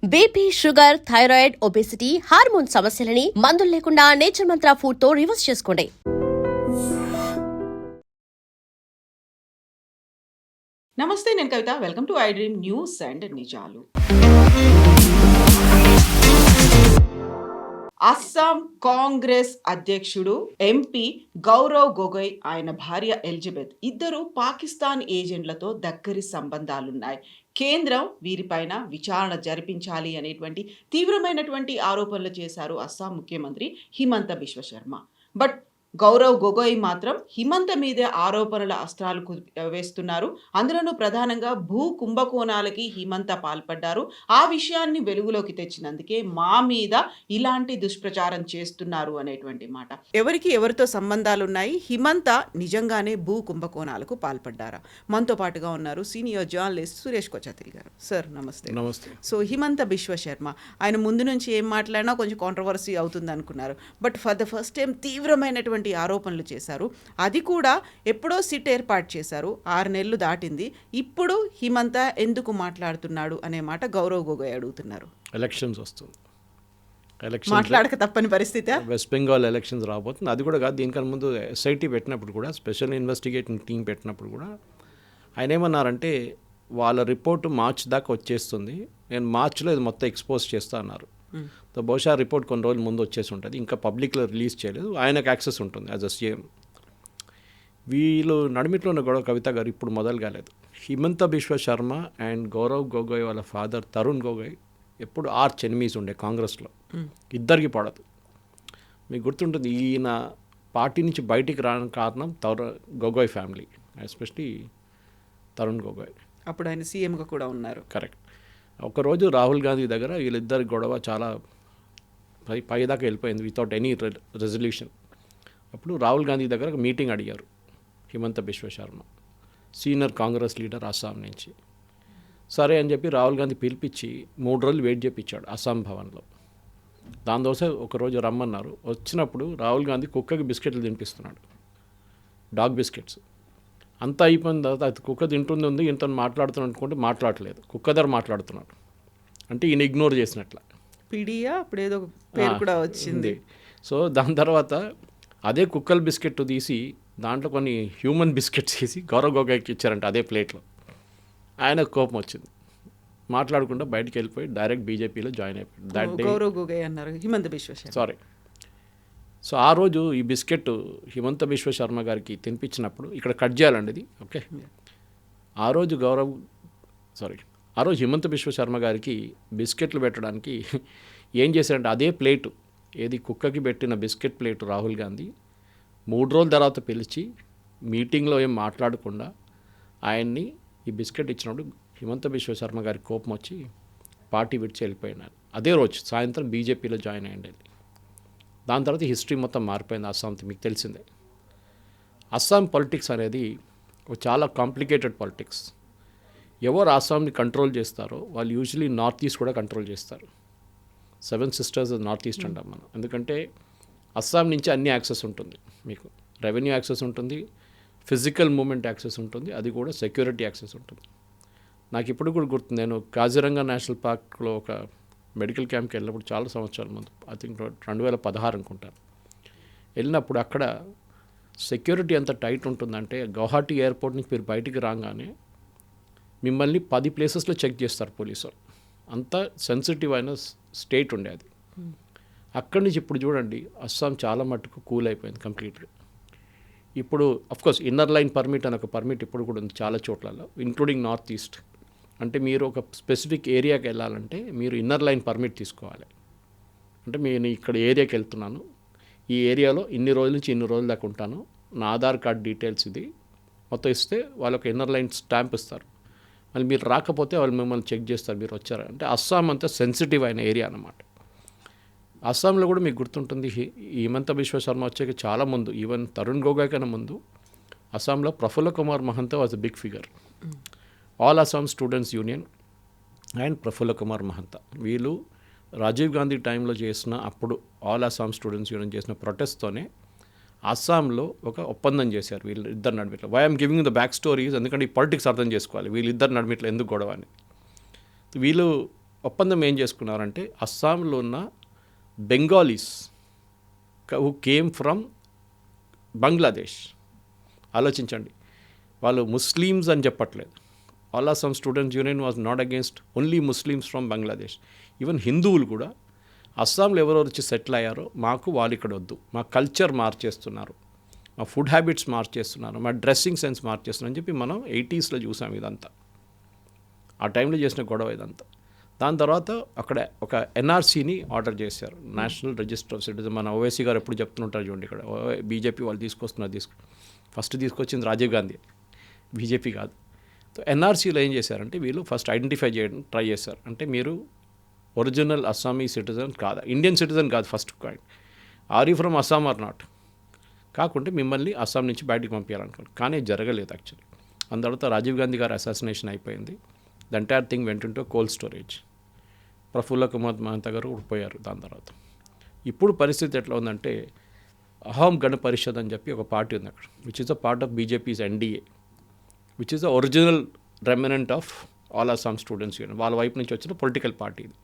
BP, sugar, thyroid, obesity, hormone సమస్యలని మందులు లేకుండా నేచర్ మంత్ర ఫుడ్ తో రివర్స్ చేసుకోండి. నమస్తే, నేను Kavitha. Welcome to I Dream news and నిజాలు. అస్సాం కాంగ్రెస్ అధ్యక్షుడు ఎంపీ గౌరవ్ గొగోయ్, ఆయన భార్య ఎలిజబెత్ ఇద్దరు పాకిస్తాన్ ఏజెంట్లతో దగ్గరి సంబంధాలున్నాయి. కేంద్రం వీరిపైన విచారణ జరిపించాలి అనేటువంటి తీవ్రమైనటువంటి ఆరోపణలు చేశారు అస్సాం ముఖ్యమంత్రి హిమంత బిశ్వ శర్మ. బట్ గౌరవ్ గొగోయ్ మాత్రం హిమంత మీదే ఆరోపణల అస్త్రాలు వేస్తున్నారు. అందులోనూ ప్రధానంగా భూ కుంభకోణాలకి హిమంత పాల్పడ్డారు. ఆ విషయాన్ని వెలుగులోకి తెచ్చినందుకే మా మీద ఇలాంటి దుష్ప్రచారం చేస్తున్నారు అనేటువంటి మాట. ఎవరికి ఎవరితో సంబంధాలు ఉన్నాయి? హిమంత నిజంగానే భూ కుంభకోణాలకు పాల్పడ్డారా? మనతో పాటుగా ఉన్నారు సీనియర్ జర్నలిస్ట్ సురేష్ కొచతిల్ గారు. సార్ నమస్తే. నమస్తే. సో హిమంత బిశ్వ శర్మ ఆయన ముందు నుంచి ఏం మాట్లాడినా కొంచెం కాంట్రవర్సీ అవుతుంది అనుకున్నారు. But for the first time తీవ్రమైనటువంటి ఆరోపణలు చేశారు. అది కూడా ఎప్పుడో సిట్ ఏర్పాటు చేశారు, 6 నెలలు దాటింది. ఇప్పుడు హిమంత ఎందుకు మాట్లాడుతున్నాడు అనే మాట గౌరవ్ గొగోయ్ అడుగుతున్నారు. ఎలక్షన్స్ వస్తుంది, మాట్లాడక తప్పని పరిస్థితి. వెస్ట్ బెంగాల్ ఎలక్షన్స్ రాబోతుంది. అది కూడా కాదు, దీనికన్నా ముందు ఎస్ఐటీ పెట్టినప్పుడు కూడా, స్పెషల్ ఇన్వెస్టిగేటింగ్ టీం పెట్టినప్పుడు కూడా ఆయన ఏమన్నారంటే వాళ్ళ రిపోర్టు మార్చ్ దాకా వచ్చేస్తుంది, నేను మార్చ్లో ఇది మొత్తం ఎక్స్పోజ్ చేస్తా అన్నారు. సో బహుశా రిపోర్ట్ కొన్ని రోజుల ముందు వచ్చేసి ఉంటుంది, ఇంకా పబ్లిక్లో రిలీజ్ చేయలేదు. ఆయనకు యాక్సెస్ ఉంటుంది యాజ్ అ సీఎం. వీళ్ళు నడిమిట్లో ఉన్న గొడవ కవిత గారు ఇప్పుడు మొదలు కాలేదు. హిమంత బిశ్వ శర్మ అండ్ గౌరవ్ గొగోయ్ వాళ్ళ ఫాదర్ తరుణ్ గొగోయ్ ఎప్పుడు ఆర్చ్ ఎనిమీస్ ఉండే కాంగ్రెస్లో. ఇద్దరికి పడదు. మీకు గుర్తుంటుంది, ఈయన పార్టీ నుంచి బయటికి రావడానికి కారణం గొగోయ్ ఫ్యామిలీ, ఎస్పెషలీ తరుణ్ గొగోయ్. అప్పుడు ఆయన సీఎంగా కూడా ఉన్నారు. కరెక్ట్. ఒకరోజు రాహుల్ గాంధీ దగ్గర వీళ్ళిద్దరి గొడవ చాలా పైదాకా వెళ్ళిపోయింది వితౌట్ ఎనీ రెజల్యూషన్. అప్పుడు రాహుల్ గాంధీ దగ్గర ఒక మీటింగ్ అడిగారు హిమంత బిశ్వ శర్మ, సీనియర్ కాంగ్రెస్ లీడర్ అస్సాం నుంచి. సరే అని చెప్పి రాహుల్ గాంధీ పిలిపించి 3 రోజులు వెయిట్ చేయించాడు అస్సాం భవన్లో. దానికోసం ఒకరోజు రమ్మన్నారు. వచ్చినప్పుడు రాహుల్ గాంధీ కుక్కకి బిస్కెట్లు తినిపిస్తున్నాడు, డాగ్ బిస్కెట్స్. అంతా అయిపోయిన తర్వాత అది కుక్క తింటుంది, ఇంత మాట్లాడుతున్నాడు అనుకుంటే మాట్లాడలేదు, కుక్క దగ్గర మాట్లాడుతున్నాడు. అంటే ఈయన ఇగ్నోర్ చేసినట్ల. పిడియా అప్పుడు ఏదో పేరు కూడా వచ్చింది. సో దాని తర్వాత అదే కుక్కల బిస్కెట్ తీసి దాంట్లో కొన్ని హ్యూమన్ బిస్కెట్స్ వేసి గౌరవ్ గొగోయ్కి ఇచ్చారంట అదే ప్లేట్లో. ఆయనకు కోపం వచ్చింది, మాట్లాడకుండా బయటికి వెళ్ళిపోయి డైరెక్ట్ బీజేపీలో జాయిన్ అయిపోయాడు. దట్ డే గౌరవ్ గొగోయ్ అన్నారు హిమంత బిశ్వ శర్మ. సారీ. సో ఆ రోజు ఈ బిస్కెట్ హిమంత బిశ్వ శర్మ గారికి తినిపించినప్పుడు, ఇక్కడ కట్ చేయాలండి ఇది, ఓకే. ఆ రోజు హిమంత బిశ్వ శర్మ గారికి బిస్కెట్లు పెట్టడానికి ఏం చేశారంటే అదే ప్లేటు, ఏది కుక్కకి పెట్టిన బిస్కెట్ ప్లేటు రాహుల్ గాంధీ 3 రోజుల తర్వాత పిలిచి మీటింగ్లో ఏం మాట్లాడకుండా ఆయన్ని ఈ బిస్కెట్ ఇచ్చినప్పుడు హిమంత బిశ్వ శర్మ గారికి కోపం వచ్చి పార్టీ విడిచి వెళ్ళిపోయినారు. అదే రోజు సాయంత్రం బీజేపీలో జాయిన్ అయ్యండి. దాని తర్వాత హిస్టరీ మొత్తం మారిపోయింది అస్సాంతో, మీకు తెలిసిందే. అస్సాం పొలిటిక్స్ అనేది చాలా కాంప్లికేటెడ్ పొలిటిక్స్. ఎవరు అస్సాంని కంట్రోల్ చేస్తారో వాళ్ళు యూజువలీ నార్త్ ఈస్ట్ కూడా కంట్రోల్ చేస్తారు. 7 సిస్టర్స్ నార్త్ ఈస్ట్ అంటాం మనం. ఎందుకంటే అస్సాం నుంచి అన్ని యాక్సెస్ ఉంటుంది, మీకు రెవెన్యూ యాక్సెస్ ఉంటుంది, ఫిజికల్ మూమెంట్ యాక్సెస్ ఉంటుంది, అది కూడా సెక్యూరిటీ యాక్సెస్ ఉంటుంది. నాకు ఇప్పుడు కూడా గుర్తుంది, నేను కాజిరంగా నేషనల్ పార్క్లో ఒక మెడికల్ క్యాంప్కి వెళ్ళినప్పుడు చాలా సంవత్సరాల ముందు, ఐ థింక్ 2016 అనుకుంటాను, వెళ్ళినప్పుడు అక్కడ సెక్యూరిటీ ఎంత టైట్ ఉంటుందంటే గౌహాటీ ఎయిర్పోర్ట్ నుంచి మీరు బయటికి రాగానే మిమ్మల్ని 10 ప్లేసెస్లో చెక్ చేస్తారు పోలీసు. అంత సెన్సిటివ్ అయిన స్టేట్ ఉండేది. అక్కడి నుంచి ఇప్పుడు చూడండి అస్సాం చాలా మట్టుకు కూల్ అయిపోయింది కంప్లీట్గా. ఇప్పుడు అఫ్కోర్స్ ఇన్నర్ లైన్ పర్మిట్ అని ఒక పర్మిట్ ఇప్పుడు కూడా ఉంది చాలా చోట్లలో, ఇంక్లూడింగ్ నార్త్ ఈస్ట్. అంటే మీరు ఒక స్పెసిఫిక్ ఏరియాకి వెళ్ళాలంటే మీరు ఇన్నర్ లైన్ పర్మిట్ తీసుకోవాలి. అంటే నేను ఇక్కడ ఏరియాకి వెళ్తున్నాను, ఈ ఏరియాలో ఇన్ని రోజుల నుంచి ఇన్ని రోజుల దాకా ఉంటాను, నా ఆధార్ కార్డ్ డీటెయిల్స్ ఇది మొత్తం ఇస్తే వాళ్ళకి ఇన్నర్ లైన్ స్టాంప్ ఇస్తారు. మళ్ళీ మీరు రాకపోతే వాళ్ళు మిమ్మల్ని చెక్ చేస్తారు మీరు వచ్చారా. అంటే అస్సాం అంతా సెన్సిటివ్ అయిన ఏరియా అన్నమాట. అస్సాంలో కూడా మీకు గుర్తుంటుంది, హిమంత బిశ్వ శర్మ వచ్చాక చాలా ముందు, ఈవెన్ తరుణ్ గొగోయ్ కన్నా ముందు అస్సాంలో Prafulla Kumar Mahanta was a big figure. All Assam students union and Prafulla Kumar Mahanta, వీళ్ళు రాజీవ్ గాంధీ టైంలో చేసిన, అప్పుడు ఆల్ అస్సాం స్టూడెంట్స్ యూనియన్ చేసిన ప్రొటెస్ట్తోనే అస్సాంలో ఒక ఒప్పందం చేశారు వీళ్ళిద్దరు నడిమిట్లో. Why I'm giving the back stories, ఎందుకంటే ఈ పాలిటిక్స్ అర్థం చేసుకోవాలి వీళ్ళిద్దరు నడిమిట్లో ఎందుకు గొడవ అని. వీళ్ళు ఒప్పందం ఏం చేసుకున్నారంటే అస్సాంలో ఉన్న Bengalis who came from Bangladesh, ఆలోచించండి, వాళ్ళు ముస్లిమ్స్ అని చెప్పట్లేదు. All Assam students union was not against only Muslims from Bangladesh. Even హిందువులు కూడా అస్సాంలో ఎవరెవరు వచ్చి సెటిల్ అయ్యారో మాకు వాళ్ళు ఇక్కడ వద్దు, మా కల్చర్ మార్చేస్తున్నారు, మా ఫుడ్ హ్యాబిట్స్ మార్చేస్తున్నారు, మా డ్రెస్సింగ్ సెన్స్ మార్చేస్తున్నారు అని చెప్పి మనం 80s చూసాం ఇదంతా. ఆ టైంలో చేసిన గొడవ ఇదంతా. దాని తర్వాత అక్కడ ఒక ఎన్ఆర్సీని ఆర్డర్ చేశారు, నేషనల్ రిజిస్టర్ ఆఫ్ సిటిజన్. మన ఓవైసీ గారు ఎప్పుడు చెప్తుంటారు చూడండి, ఇక్కడ బీజేపీ వాళ్ళు తీసుకొస్తున్నారు. ఫస్ట్ తీసుకొచ్చింది రాజీవ్ గాంధీ, బీజేపీ కాదు. సో ఎన్ఆర్సీలో ఏం చేశారంటే వీళ్ళు ఫస్ట్ ఐడెంటిఫై చేయడం ట్రై చేశారు. అంటే మీరు ఒరిజినల్ అస్సామీ సిటిజన్ కాదా, ఇండియన్ సిటిజన్ కాదు first point, are you from Assam or not, కాకుంటే మిమ్మల్ని అస్సాం నుంచి బయటికి పంపించాలనుకోండి. కానీ జరగలేదు యాక్చువల్లీ. దాని తర్వాత రాజీవ్ గాంధీ గారు అసాసినేషన్ అయిపోయింది. ద ఎంటైర్ థింగ్ వెంట into cold storage. Prafulla Kumar Mahanta గారు ఊడిపోయారు. దాని తర్వాత ఇప్పుడు పరిస్థితి ఎట్లా ఉందంటే అహోం గణ పరిషత్ అని చెప్పి ఒక పార్టీ ఉంది అక్కడ, which is a part of BJP's NDA, which is the original remnant of all Assam students union. వాళ్ళ వైపు నుంచి వచ్చిన పొలిటికల్ పార్టీ ఇది.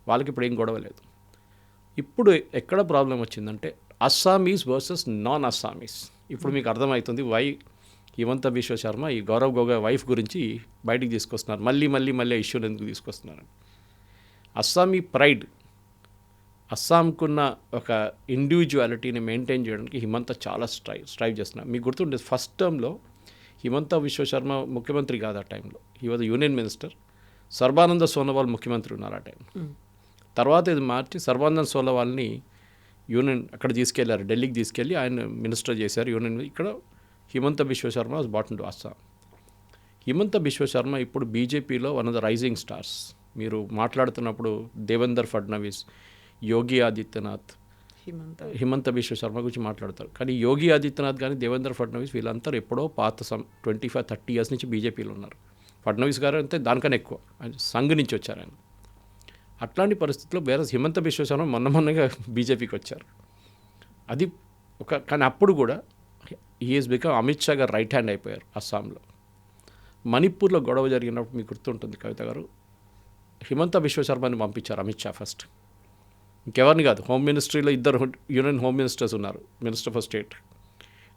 వాళ్ళకి ఇప్పుడు ఏం గొడవ లేదు. ఇప్పుడు ఎక్కడ ప్రాబ్లం వచ్చిందంటే అస్సామీస్ వర్సెస్ నాన్ అస్సామీస్. ఇప్పుడు మీకు అర్థమవుతుంది వై హిమంత బిశ్వ శర్మ ఈ గౌరవ్ గొగోయ్ వైఫ్ గురించి బయటికి తీసుకొస్తున్నారు. మళ్ళీ ఇష్యూని ఎందుకు తీసుకొస్తున్నారని. అస్సామీ ప్రైడ్, అస్సాంకున్న ఒక ఇండివిజువాలిటీని మెయింటైన్ చేయడానికి హిమంత చాలా స్ట్రైవ్ చేస్తున్నారు. మీకు గుర్తుండేది ఫస్ట్ టర్మ్లో హిమంత బిశ్వ శర్మ ముఖ్యమంత్రి కాదు ఆ టైంలో, he was union minister. Sarbananda Sonowal ముఖ్యమంత్రి ఉన్నారు ఆ టైం. తర్వాత ఇది మార్చి సర్బానంద సోనోవాల్ని యూనియన్ అక్కడ తీసుకెళ్లారు, ఢిల్లీకి తీసుకెళ్ళి ఆయన మినిస్టర్ చేశారు యూనియన్. ఇక్కడ Himanta Biswa Sarma was brought in to Assam. Himanta Biswa Sarma ఇప్పుడు బీజేపీలో one of the rising stars. మీరు మాట్లాడుతున్నప్పుడు దేవేందర్ ఫడ్నవీస్, యోగి ఆదిత్యనాథ్, హిమంత బిశ్వ శర్మ గురించి మాట్లాడతారు. కానీ యోగి ఆదిత్యనాథ్ కానీ దేవేంద్ర ఫడ్నవీస్ వీళ్ళంతా ఎప్పుడో పాత 25-30 years నుంచి బీజేపీలో ఉన్నారు. ఫడ్నవీస్ గారు అంతే దానికన్నా ఎక్కువ, ఆయన సంఘ్ నుంచి వచ్చారు ఆయన. అట్లాంటి పరిస్థితుల్లో వేరే హిమంత బిశ్వ శర్మ మొన్నగా బీజేపీకి వచ్చారు. అది కానీ అప్పుడు కూడా హీఈస్ బికమ్ అమిత్ షా గారు రైట్ హ్యాండ్ అయిపోయారు అస్సాంలో. మణిపూర్లో గొడవ జరిగినప్పుడు మీకు గుర్తుంటుంది కవిత గారు, హిమంత బిశ్వ శర్మని పంపించారు అమిత్ షా ఫస్ట్, ఇంకెవరిని కాదు. హోమ్ మినిస్ట్రీలో 2 యూనియన్ హోమ్ మినిస్టర్స్ ఉన్నారు, minister for state,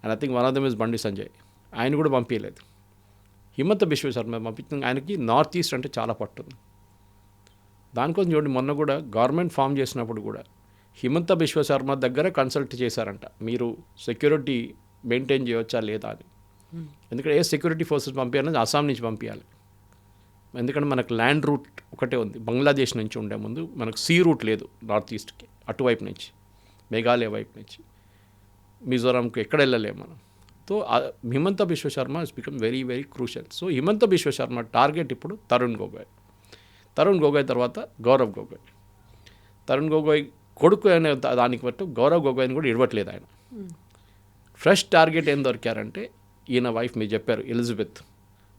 and I think one of them is Bandi Sanjay. ఆయన కూడా పంపించలేదు. హిమంత బిశ్వ శర్మ పంపించిన ఆయనకి నార్త్ ఈస్ట్ అంటే చాలా పట్టుంది. దానికోసం చూడండి, మొన్న కూడా గవర్నమెంట్ ఫామ్ చేసినప్పుడు కూడా హిమంత బిశ్వ శర్మ దగ్గరే కన్సల్ట్ చేశారంట, మీరు సెక్యూరిటీ మెయింటైన్ చేయవచ్చా లేదా అని. ఎందుకంటే ఏ సెక్యూరిటీ ఫోర్సెస్ పంపించాలని అస్సాం నుంచి పంపించాలి. ఎందుకంటే మనకు ల్యాండ్ రూట్ ఒకటే ఉంది, బంగ్లాదేశ్ నుంచి ఉండే ముందు మనకు సీ రూట్ లేదు నార్త్ ఈస్ట్కి, అటువైపు నుంచి మేఘాలయ వైపు నుంచి మిజోరాంకి ఎక్కడ వెళ్ళలేము మనం. So Himanta Biswa Sharma is become very very crucial. So Himanta Biswa Sharma target ఇప్పుడు తరుణ్ గొగోయ్ తర్వాత గౌరవ్ గొగోయ్. తరుణ్ గొగోయ్ కొడుకు అనే దానికి బట్టి గౌరవ్ గొగోయ్ని కూడా ఇవ్వట్లేదు ఆయన. ఫ్రెష్ టార్గెట్ ఏం దొరికారంటే ఈయన వైఫ్ మీరు చెప్పారు Elizabeth,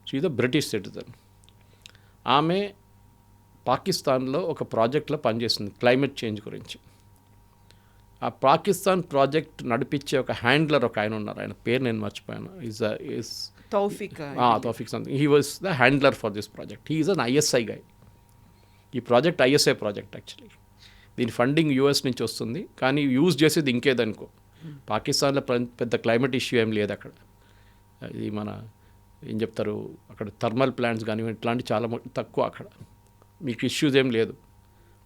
she is the British citizen. ఆమె పాకిస్తాన్లో ఒక ప్రాజెక్ట్లో పనిచేస్తుంది క్లైమేట్ చేంజ్ గురించి. ఆ పాకిస్తాన్ ప్రాజెక్ట్ నడిపించే ఒక హ్యాండ్లర్ ఒక ఆయన ఉన్నారు, ఆయన పేరు నేను మర్చిపోయాను, Taufiq something. He was the handler for this project. He is an ISI guy. ఈ ప్రాజెక్ట్ ఐఎస్ఐ ప్రాజెక్ట్ యాక్చువల్లీ. దీని ఫండింగ్ యూఎస్ నుంచి వస్తుంది, కానీ యూజ్ చేసేది ఇంకేదనుకో. పాకిస్తాన్లో పెద్ద క్లైమేట్ ఇష్యూ ఏం లేదు అక్కడ. ఇది మన ఏం చెప్తారు, అక్కడ థర్మల్ ప్లాంట్స్ కానివ్వండి ఇట్లాంటి చాలా తక్కువ అక్కడ. మీకు ఇష్యూస్ ఏం లేదు,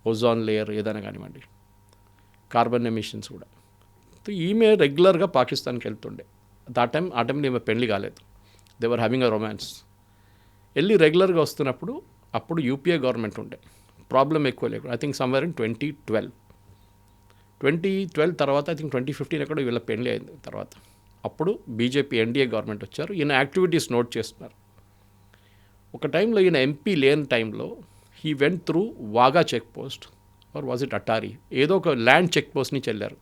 ఓజోన్ లేయర్ ఏదైనా కానివ్వండి, కార్బన్ ఎమిషన్స్ కూడా. ఈమె రెగ్యులర్గా పాకిస్తాన్కి వెళ్తుండే. ఆ టైంలో ఈమె పెళ్లి కాలేదు, దేవర్ హ్యావింగ్ అ రొమాన్స్. వెళ్ళి రెగ్యులర్గా వస్తున్నప్పుడు అప్పుడు యూపీఏ గవర్నమెంట్ ఉండే, ప్రాబ్లం ఎక్కువ లేకుండా. ఐ థింక్ సమ్వేర్ ఇన్ 2012 తర్వాత ఐ థింక్ 2015 ఎక్కడో వీళ్ళ పెళ్లి అయింది. తర్వాత అప్పుడు బీజేపీ ఎన్డీఏ గవర్నమెంట్ వచ్చారు. ఈయన యాక్టివిటీస్ నోట్ చేస్తున్నారు. ఒక టైంలో ఈయన ఎంపీ లేని టైంలో he went through Wagah check post or was it Attari, ఏదో ఒక ల్యాండ్ చెక్ పోస్ట్ నుంచి వెళ్ళారు.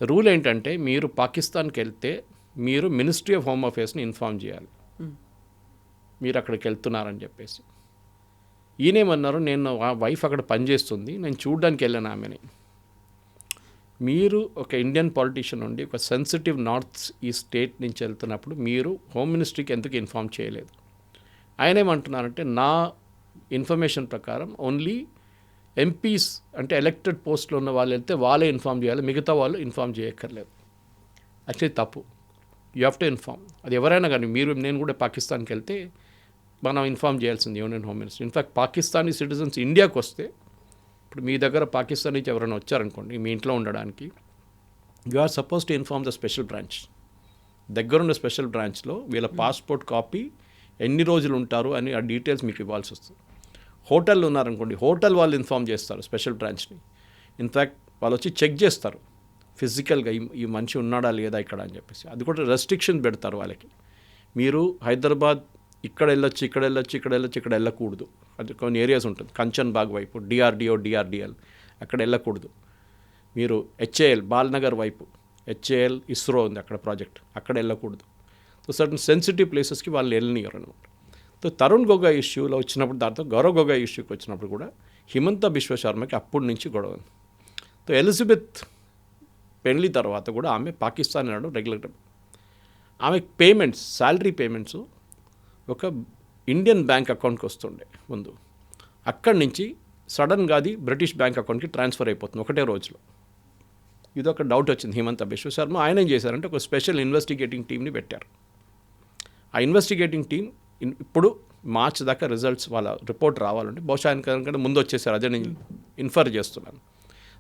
రూల్ ఏంటంటే మీరు పాకిస్తాన్కి వెళ్తే మీరు మినిస్ట్రీ ఆఫ్ హోమ్ అఫేర్స్ని ఇన్ఫార్మ్ చేయాలి మీరు అక్కడికి వెళ్తున్నారని చెప్పేసి. ఈయనేమన్నారు, నేను ఆ వైఫ్ అక్కడ పనిచేస్తుంది, నేను చూడడానికి వెళ్ళాను ఆమెని. మీరు ఒక ఇండియన్ పాలిటీషియన్ ఉండి ఒక సెన్సిటివ్ నార్త్ ఈస్ట్ స్టేట్ నుంచి వెళ్తున్నప్పుడు మీరు హోమ్ మినిస్ట్రీకి ఎందుకు ఇన్ఫార్మ్ చేయలేదు? ఆయన ఏమంటున్నారంటే నా ఇన్ఫర్మేషన్ ప్రకారం ఓన్లీ ఎంపీస్ అంటే ఎలక్టెడ్ పోస్ట్లో ఉన్న వాళ్ళు వెళ్తే వాళ్ళే ఇన్ఫామ్ చేయాలి, మిగతా వాళ్ళు ఇన్ఫామ్ చేయక్కర్లేదు. యాక్చువల్లీ తప్పు. You have to inform. అది ఎవరైనా కానీ నేను కూడా పాకిస్తాన్కి వెళ్తే మనం ఇన్ఫామ్ చేయాల్సింది union home minister. In fact Pakistani citizens ఇండియాకి వస్తే, ఇప్పుడు మీ దగ్గర పాకిస్తాన్ నుంచి ఎవరైనా వచ్చారనుకోండి మీ ఇంట్లో ఉండడానికి, you are suppose to inform the special branch. దగ్గరున్న స్పెషల్ బ్రాంచ్లో వీళ్ళ పాస్పోర్ట్ కాపీ, ఎన్ని రోజులు ఉంటారు అని ఆ డీటెయిల్స్ మీకు ఇవ్వాల్సి వస్తుంది. హోటల్లో ఉన్నారనుకోండి, హోటల్ వాళ్ళు ఇన్ఫామ్ చేస్తారు స్పెషల్ బ్రాంచ్ని. ఇన్ఫ్యాక్ట్ వాళ్ళు వచ్చి చెక్ చేస్తారు ఫిజికల్గా ఈ మనిషి ఉన్నాడా లేదా ఇక్కడ అని చెప్పేసి. అది కూడా రెస్ట్రిక్షన్ పెడతారు వాళ్ళకి. మీరు హైదరాబాద్ ఇక్కడ వెళ్ళొచ్చు, ఇక్కడ వెళ్ళకూడదు. అది కొన్ని ఏరియాస్ ఉంటుంది, కంచన్ బాగ్ వైపు, డిఆర్డిఎల్ అక్కడ వెళ్ళకూడదు. మీరు హెచ్ఏఎల్ బాల్నగర్ వైపు, హెచ్ఏఎల్ ఇస్రో ఉంది అక్కడ ప్రాజెక్ట్, అక్కడ వెళ్ళకూడదు. సో సర్టన్ సెన్సిటివ్ ప్లేసెస్కి వాళ్ళు వెళ్ళనియరు అనమాట. సో తరుణ్ గొగోయ్ ఇష్యూలో వచ్చినప్పుడు, దాంతో గౌరవ్ గొగోయ్ ఇష్యూకి వచ్చినప్పుడు కూడా హిమంత బిశ్వ శర్మకి అప్పటి నుంచి గొడవ ఉంది. సో ఎలిజబెత్ పెళ్లి తర్వాత కూడా ఆమె పాకిస్తాన్ వెళ్ళడం రెగ్యులర్. ఆమె పేమెంట్స్, శాలరీ పేమెంట్స్ ఒక ఇండియన్ బ్యాంక్ అకౌంట్కి వస్తుండే ముందు. అక్కడి నుంచి సడన్గా అది బ్రిటిష్ బ్యాంక్ అకౌంట్కి ట్రాన్స్ఫర్ అయిపోతుంది ఒకటే రోజులో. ఇది ఒక డౌట్ వచ్చింది హిమంత బిశ్వ శర్మ. ఆయన ఏం చేశారంటే ఒక స్పెషల్ ఇన్వెస్టిగేటింగ్ టీమ్ని పెట్టారు. ఆ ఇన్వెస్టిగేటింగ్ టీం ఇప్పుడు మార్చ్ దాకా రిజల్ట్స్ వాళ్ళ రిపోర్ట్ రావాలంటే బహుశా ఆయన ముందు వచ్చేసారు, అదే నేను ఇన్ఫర్ చేస్తున్నాను.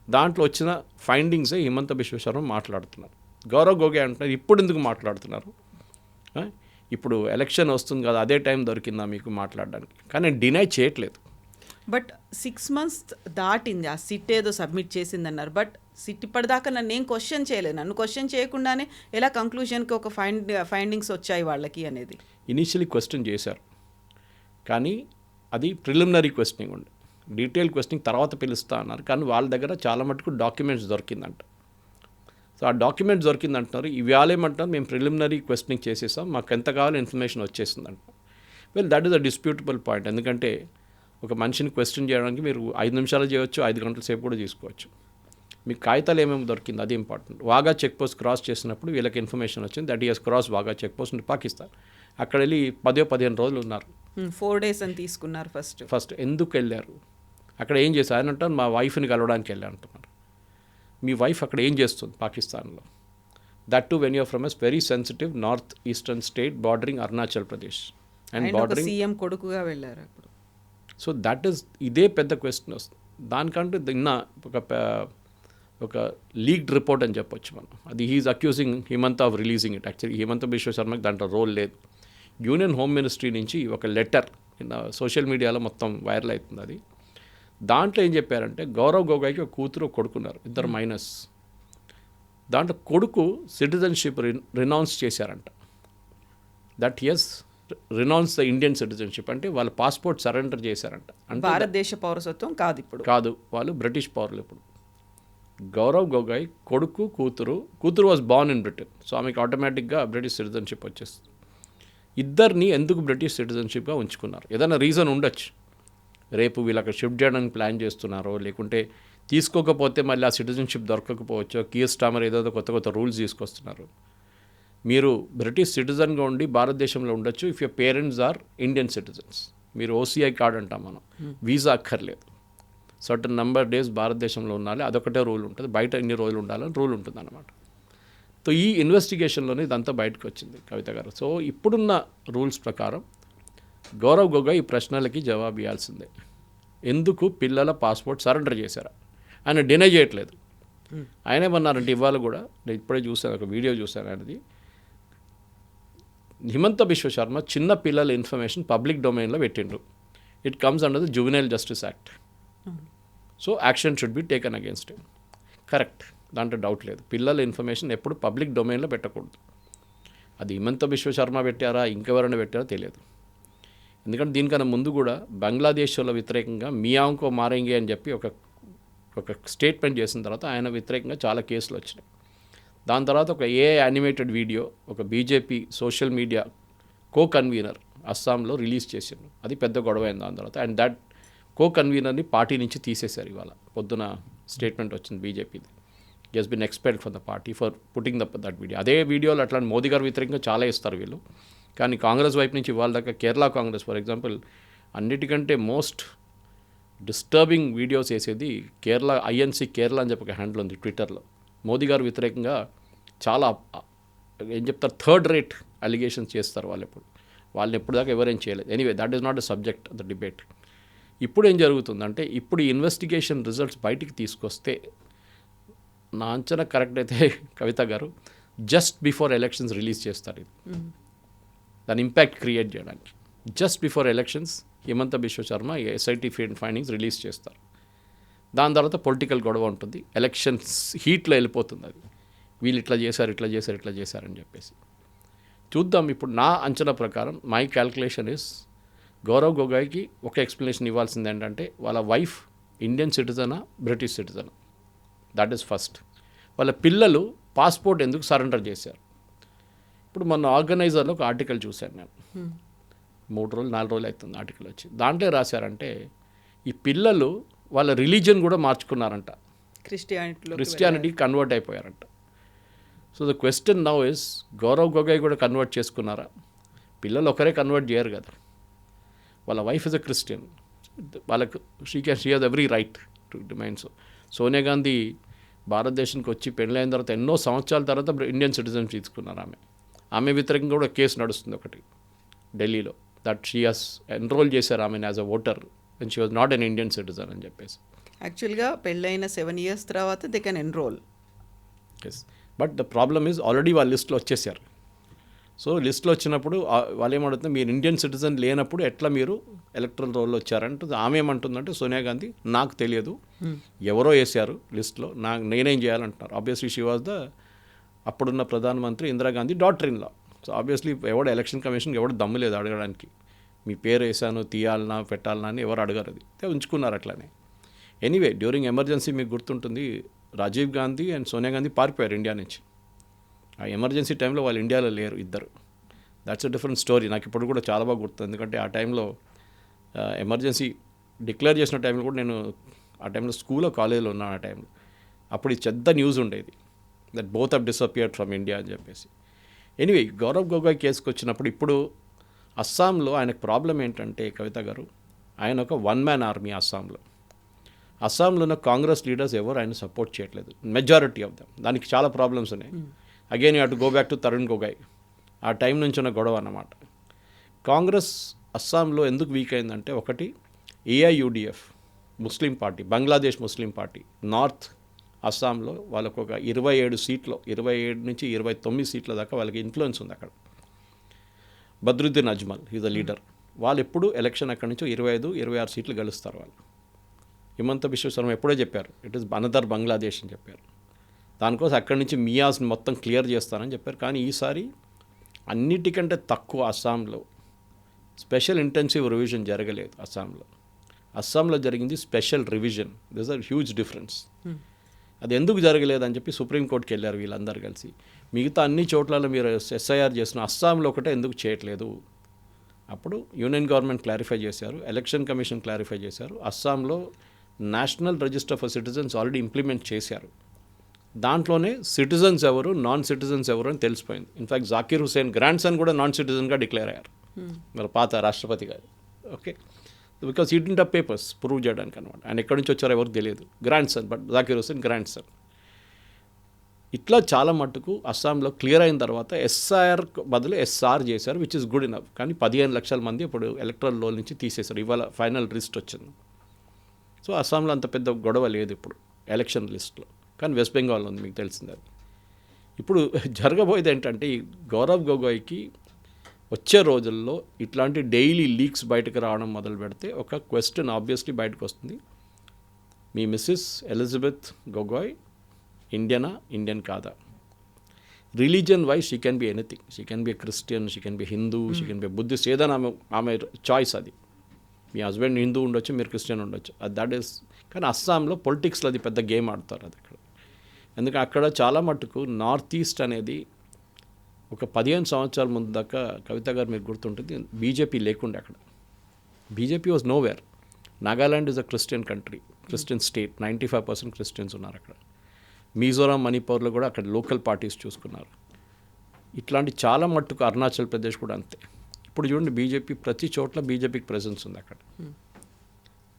దాంట్లో వచ్చిన ఫైండింగ్సే హిమంత బిశ్వ శర్మ మాట్లాడుతున్నారు. గౌరవ్ గొగోయ్ అంటున్నారు ఇప్పుడు ఎందుకు మాట్లాడుతున్నారు, ఇప్పుడు ఎలక్షన్ వస్తుంది కదా అదే టైం దొరికిందా మీకు మాట్లాడడానికి. కానీ నేను డినై చేయట్లేదు. బట్ 6 months దాటింది, ఆ సిట్ ఏదో సబ్మిట్ చేసిందన్నారు. బట్ సిట్ ఇప్పటిదాకా నన్ను ఏం క్వశ్చన్ చేయలేదు. నన్ను క్వశ్చన్ చేయకుండానే ఎలా కంక్లూజన్కి ఒక ఫైండింగ్స్ వచ్చాయి వాళ్ళకి అనేది. ఇనీషియలీ క్వశ్చన్ చేశారు, కానీ అది ప్రిలిమినరీ క్వశ్చనింగ్ ఉండే. డీటెయిల్ క్వశ్చనింగ్ తర్వాత పిలుస్తా అన్నారు. కానీ వాళ్ళ దగ్గర చాలా మటుకు డాక్యుమెంట్స్ దొరికిందంట. సో ఆ డాక్యుమెంట్స్ దొరికిందంటున్నారు. ఇవాళ ఏమంటున్నారు, మేము ప్రిలిమినరీ క్వశ్చనింగ్ చేసేసాం, మాకు ఎంత కావాలో ఇన్ఫర్మేషన్ వచ్చేసిందంట. Well that is a disputable point. ఎందుకంటే ఒక మనిషిని క్వశ్చన్ చేయడానికి మీరు 5 నిమిషాలు చేయవచ్చు, 5 గంటల సేపు కూడా తీసుకోవచ్చు. మీకు కాగితాలు ఏమేమి దొరికింది అది important. Wagah check post cross చేసినప్పుడు వీళ్ళకి ఇన్ఫర్మేషన్ వచ్చింది that is cross Wagah check post in Pakistan. అక్కడ వెళ్ళి 10-15 రోజులు ఉన్నారు. 4 days అని తీసుకున్నారు. ఫస్ట్ ఎందుకు వెళ్ళారు, అక్కడ ఏం చేశారు? ఆయన అంటారు మా వైఫ్ని కలవడానికి వెళ్ళి అంటున్నారు. మీ వైఫ్ అక్కడ ఏం చేస్తుంది పాకిస్తాన్లో? That too when you're from as very sensitive north eastern state bordering Arunachal Pradesh and bordering CM కొడుకుగా వెళ్ళారు అప్పుడు. సో దట్ ఈస్ ఇదే పెద్ద క్వశ్చన్ వస్తుంది. దానికంటే నిన్న ఒక లీక్డ్ రిపోర్ట్ అని చెప్పొచ్చు మనం. అది he is accusing Himanta of releasing it. Actually Himanta Biswa శర్మకి దాంట్లో రోల్ లేదు. యూనియన్ హోమ్ మినిస్ట్రీ నుంచి ఒక లెటర్ సోషల్ మీడియాలో మొత్తం వైరల్ అవుతుంది. అది దాంట్లో ఏం చెప్పారంటే గౌరవ్ గొగోయ్కి ఒక కూతురు కొడుకున్నారు, ఇద్దరు మైనస్. దాంట్లో కొడుకు సిటిజన్షిప్ రినౌన్స్ చేశారంట. That he renounce the Indian citizenship, అంటే వాళ్ళ పాస్పోర్ట్ సరెండర్ చేశారంట. అంటే భారతదేశ పౌరసత్వం కాదు ఇప్పుడు, కాదు, వాళ్ళు బ్రిటిష్ పౌరులు ఇప్పుడు. గౌరవ్ గొగోయ్ కూతురు was born in Britain, so ఆమెకి ఆటోమేటిక్గా బ్రిటిష్ సిటిజన్షిప్ వచ్చేస్తుంది. ఇద్దరిని ఎందుకు బ్రిటిష్ సిటిజన్షిప్గా ఉంచుకున్నారు? ఏదైనా రీజన్ ఉండొచ్చు. రేపు వీళ్ళు అక్కడ షిఫ్ట్ చేయడానికి ప్లాన్ చేస్తున్నారో, లేకుంటే తీసుకోకపోతే మళ్ళీ ఆ సిటిజన్షిప్ దొరకకపోవచ్చో, కీర్ స్టామర్ ఏదో కొత్త రూల్స్ తీసుకొస్తున్నారు. మీరు బ్రిటిష్ సిటిజన్గా ఉండి భారతదేశంలో ఉండొచ్చు if your parents are Indian citizens. మీరు ఓసీఐ కార్డ్ అంటాం మనం, వీసా అక్కర్లేదు. సర్టన్ నెంబర్ డేస్ భారతదేశంలో ఉండాలి, అదొకటే రూల్ ఉంటుంది. బయట ఎన్ని రోజులు ఉండాలని రూల్ ఉంటుంది అన్నమాట. సో ఈ ఇన్వెస్టిగేషన్లోనే ఇదంతా బయటకు వచ్చింది కవిత గారు. సో ఇప్పుడున్న రూల్స్ ప్రకారం గౌరవ్ గొగోయ్ ఈ ప్రశ్నలకి జవాబు ఇవ్వాల్సిందే. ఎందుకు పిల్లల పాస్పోర్ట్ సరెండర్ చేశారా? ఆయన డినై చేయట్లేదు. ఆయన ఏమన్నారంటే ఇవాళ కూడా నేను ఇప్పుడే చూశాను, ఒక వీడియో చూశాను ఆయనది. హిమంత బిశ్వ శర్మ చిన్న పిల్లల ఇన్ఫర్మేషన్ పబ్లిక్ డొమైన్లో పెట్టిండ్రు. It comes under the juvenile justice act. So action should be taken against him. Correct, దాంట్లో డౌట్ లేదు. పిల్లల ఇన్ఫర్మేషన్ ఎప్పుడు పబ్లిక్ డొమైన్లో పెట్టకూడదు. అది హిమంత బిశ్వ శర్మ పెట్టారా ఇంకెవరైనా పెట్టారో తెలియదు. ఎందుకంటే దీనికన్నా ముందు కూడా బంగ్లాదేశ్లో వ్యతిరేకంగా మియాంకో మారేంగే అని చెప్పి ఒక స్టేట్మెంట్ చేసిన తర్వాత ఆయన వ్యతిరేకంగా చాలా కేసులు వచ్చినాయి. దాని తర్వాత ఒక యానిమేటెడ్ వీడియో ఒక బీజేపీ సోషల్ మీడియా కన్వీనర్ అస్సాంలో రిలీజ్ చేశారు. అది పెద్ద గొడవ అయింది దాని తర్వాత. అండ్ దట్ కన్వీనర్ని పార్టీ నుంచి తీసేశారు. ఇవాళ పొద్దున స్టేట్మెంట్ వచ్చింది బీజేపీది. He has been expelled from the party for putting that video. అదే వీడియోలో అట్లాంటి మోదీ గారు వ్యతిరేకంగా చాలా ఇస్తారు వీళ్ళు. కానీ కాంగ్రెస్ వైపు నుంచి ఇవాళ దాకా కేరళ కాంగ్రెస్ ఫర్ ఎగ్జాంపుల్ అన్నిటికంటే మోస్ట్ డిస్టర్బింగ్ వీడియోస్ వేసేది కేరళ ఐఎన్సీ కేరళ అని చెప్పి ఒక హ్యాండిల్ ఉంది ట్విట్టర్లో. మోదీ గారు వ్యతిరేకంగా చాలా ఏం చెప్తారు, థర్డ్ రేట్ అలిగేషన్స్ చేస్తారు వాళ్ళని ఎప్పుడు దాకా ఎవరేం చేయలేదు. Anyway, that is not a subject of the debate. ఇప్పుడు ఏం జరుగుతుందంటే, ఇప్పుడు ఈ ఇన్వెస్టిగేషన్ రిజల్ట్స్ బయటికి తీసుకొస్తే నా అంచనా కరెక్ట్ అయితే కవిత గారు జస్ట్ బిఫోర్ ఎలక్షన్స్ రిలీజ్ చేస్తారు ఇది, దాని ఇంపాక్ట్ క్రియేట్ చేయడానికి. Just before elections Himanta Biswa Sharma SIT findings release చేస్తారు. దాని తర్వాత పొలిటికల్ గొడవ ఉంటుంది, ఎలక్షన్స్ హీట్లో వెళ్ళిపోతుంది. అది వీళ్ళు ఇట్లా చేశారని చెప్పేసి చూద్దాం. ఇప్పుడు నా అంచనా ప్రకారం మై క్యాల్కులేషన్ ఇస్ గౌరవ్ గొగోయ్కి ఒక ఎక్స్ప్లెనేషన్ ఇవ్వాల్సింది ఏంటంటే, వాళ్ళ వైఫ్ ఇండియన్ సిటిజనా బ్రిటిష్ సిటిజనా, దట్ ఈస్ ఫస్ట్. వాళ్ళ పిల్లలు పాస్పోర్ట్ ఎందుకు సరెండర్ చేశారు. ఇప్పుడు మొన్న ఆర్గనైజర్లో ఒక ఆర్టికల్ చూశాను నేను, 4 రోజులు అవుతుంది ఆర్టికల్ వచ్చి. దాంట్లో రాశారంటే ఈ పిల్లలు వాళ్ళ రిలీజియన్ కూడా మార్చుకున్నారంట, క్రిస్టియానిటీ కన్వర్ట్ అయిపోయారంట. So the question now is, Gaurav Gogoi కూడా కన్వర్ట్ చేసుకున్నారా? పిల్లలు ఒకరే కన్వర్ట్ చేయరు కదా, వాళ్ళ వైఫ్ ఇస్ అ క్రిస్టియన్, వాళ్ళకు she has every right to demand. Sonia Gandhi భారతదేశానికి వచ్చి పెళ్ళైన తర్వాత ఎన్నో సంవత్సరాల తర్వాత ఇండియన్ సిటిజన్ తీసుకున్నారు. ఆమె వ్యతిరేకంగా కూడా కేసు నడుస్తుంది ఒకటి ఢిల్లీలో, దట్ షీ హాస్ ఎన్రోల్ చేశారు ఆమెను as a voter and she was not an Indian citizen అని చెప్పేసి. యాక్చువల్గా పెళ్ళైన 7 years తర్వాత they can enroll. Yes, but the problem is already వాళ్ళ లిస్ట్లో వచ్చేసారు. సో లిస్ట్లో వచ్చినప్పుడు వాళ్ళు ఏమంటుంది, మీరు ఇండియన్ సిటిజన్ లేనప్పుడు ఎట్లా మీరు ఎలక్ట్రల్ రోల్లో వచ్చారంటే, ఆమె ఏమంటుందంటే సోనియా గాంధీ నాకు తెలియదు, ఎవరో వేశారు లిస్ట్లో, నేనేం చేయాలంటున్నారు. ఆబ్వియస్లీ షీ వాజ్ ద అప్పుడున్న ప్రధానమంత్రి Indira Gandhi daughter in law. So obviously ఎవడు ఎలక్షన్ కమిషన్కి ఎవడు దమ్ము లేదు అడగడానికి, మీ పేరు వేసాను తీయాలనా పెట్టాలనా అని ఎవరు అడగారు. అది ఉంచుకున్నారు అట్లానే. ఎనీవే, డ్యూరింగ్ ఎమర్జెన్సీ మీకు గుర్తుంటుంది, రాజీవ్ గాంధీ అండ్ సోనియా గాంధీ పారిపోయారు ఇండియా నుంచి. ఆ ఎమర్జెన్సీ టైంలో వాళ్ళు ఇండియాలో లేరు ఇద్దరు. That's a different story. నాకు ఇప్పుడు కూడా చాలా బాగా గుర్తుంది, ఎందుకంటే ఆ టైంలో ఎమర్జెన్సీ డిక్లేర్ చేసిన టైంలో కూడా నేను ఆ టైంలో స్కూల్లో కాలేజీలో ఉన్నాను. ఆ టైంలో అప్పుడు ఇది పెద్ద న్యూస్ ఉండేది, that both have disappeared from India అని చెప్పేసి. ఎనీవే, గౌరవ్ గొగోయ్ కేసుకు వచ్చినప్పుడు ఇప్పుడు అస్సాంలో ఆయనకు ప్రాబ్లం ఏంటంటే కవిత గారు, ఆయన ఒక 1-man ఆర్మీ అస్సాంలో ఉన్న కాంగ్రెస్ లీడర్స్ ఎవరు ఆయన సపోర్ట్ చేయట్లేదు, మెజారిటీ ఆఫ్ దమ్. దానికి చాలా ప్రాబ్లమ్స్ ఉన్నాయి. Again you have to go back to Tarun Gogoi, ఆ టైం నుంచి ఉన్న గొడవ అన్నమాట. కాంగ్రెస్ అస్సాంలో ఎందుకు వీక్ అయిందంటే, ఒకటి AIUDF Muslim party, Bangladesh Muslim party north అస్సాంలో వాళ్ళకు ఒక 27 సీట్లు, 27 నుంచి 29 సీట్ల దాకా వాళ్ళకి ఇన్ఫ్లుయెన్స్ ఉంది అక్కడ. Badruddin Ajmal is the leader. వాళ్ళు ఎప్పుడు ఎలక్షన్ అక్కడి నుంచి 25-26 సీట్లు గెలుస్తారు వాళ్ళు. హిమంత బిశ్వ శర్మ ఎప్పుడో చెప్పారు, ఇట్ ఈస్ అనదర్ బంగ్లాదేశ్ అని చెప్పారు. దానికోసం అక్కడి నుంచి మియాస్ని మొత్తం క్లియర్ చేస్తారని చెప్పారు. కానీ ఈసారి అన్నిటికంటే తక్కువ అస్సాంలో స్పెషల్ ఇంటెన్సివ్ రివిజన్ జరగలేదు. అస్సాంలో జరిగింది special revision. This are huge difference. అది ఎందుకు జరగలేదని చెప్పి సుప్రీంకోర్టుకి వెళ్ళారు వీళ్ళందరూ కలిసి. మిగతా అన్ని చోట్లలో మీరు ఎస్ఐఆర్ చేసిన అస్సాంలో ఒకటే ఎందుకు చేయట్లేదు. అప్పుడు యూనియన్ గవర్నమెంట్ క్లారిఫై చేశారు, ఎలక్షన్ కమిషన్ క్లారిఫై చేశారు. అస్సాంలో national register for citizens already implement చేశారు. దాంట్లోనే సిటిజన్స్ ఎవరు, నాన్ సిటిజన్స్ ఎవరు అని తెలిసిపోయింది. In fact Zakir Hussain grandson కూడా నాన్ సిటిజన్గా డిక్లేర్ అయ్యారు, మరి పాత రాష్ట్రపతి గారు. Okay, because he didn't have papers prove చేయడానికి అనమాట. ఆయన ఎక్కడి నుంచి వచ్చారో ఎవరికి తెలియదు. Grandson, but Zakir Hussain grandson. ఇట్లా చాలా మట్టుకు అస్సాంలో క్లియర్ అయిన తర్వాత ఎస్ఐఆర్ బదులు ఎస్ఆర్ చేశారు, విచ్ ఇస్ గుడ్ ఇనఫ్. కానీ 15 లక్షల మంది ఇప్పుడు ఎలక్ట్రల్ రోల్ నుంచి తీసేశారు. ఇవాళ ఫైనల్ లిస్ట్ వచ్చింది. సో అస్సాంలో అంత పెద్ద గొడవ లేదు ఇప్పుడు ఎలక్షన్ లిస్ట్లో. కానీ వెస్ట్ బెంగాల్లో ఉంది, మీకు తెలిసింది అది. ఇప్పుడు జరగబోయేది ఏంటంటే, ఈ గౌరవ్ గొగోయ్కి వచ్చే రోజుల్లో ఇట్లాంటి డైలీ లీక్స్ బయటకు రావడం మొదలు పెడితే ఒక క్వశ్చన్ ఆబ్వియస్లీ బయటకు వస్తుంది. మీ మిస్సెస్ ఎలిజబెత్ గొగోయ్ ఇండియన్ కాదా? Religion wise she can be anything. She can be a Christian, she can be Hindu, she can be Buddhist, ఏదైనా ఆమె చాయిస్ అది. మీ హస్బెండ్ హిందూ ఉండొచ్చు, మీరు క్రిస్టియన్ ఉండొచ్చు, అది దట్ ఈస్. కానీ అస్సాంలో పొలిటిక్స్లో అది పెద్ద గేమ్ ఆడతారు అది అక్కడ. ఎందుకంటే అక్కడ చాలా మటుకు నార్త్ ఈస్ట్ అనేది ఒక 15 సంవత్సరాల ముందు దాకా కవిత గారు మీకు గుర్తుంటుంది, బీజేపీ లేకుండే అక్కడ. BJP was nowhere. Nagaland is a Christian country, Christian state, 95% Christians ఉన్నారు అక్కడ. మిజోరాం, మణిపూర్లో కూడా అక్కడ లోకల్ పార్టీస్ చూసుకున్నారు. ఇట్లాంటి చాలా మట్టుకు అరుణాచల్ ప్రదేశ్ కూడా అంతే. ఇప్పుడు చూడండి బీజేపీ ప్రతి చోట్ల బీజేపీకి ప్రెజెన్స్ ఉంది అక్కడ,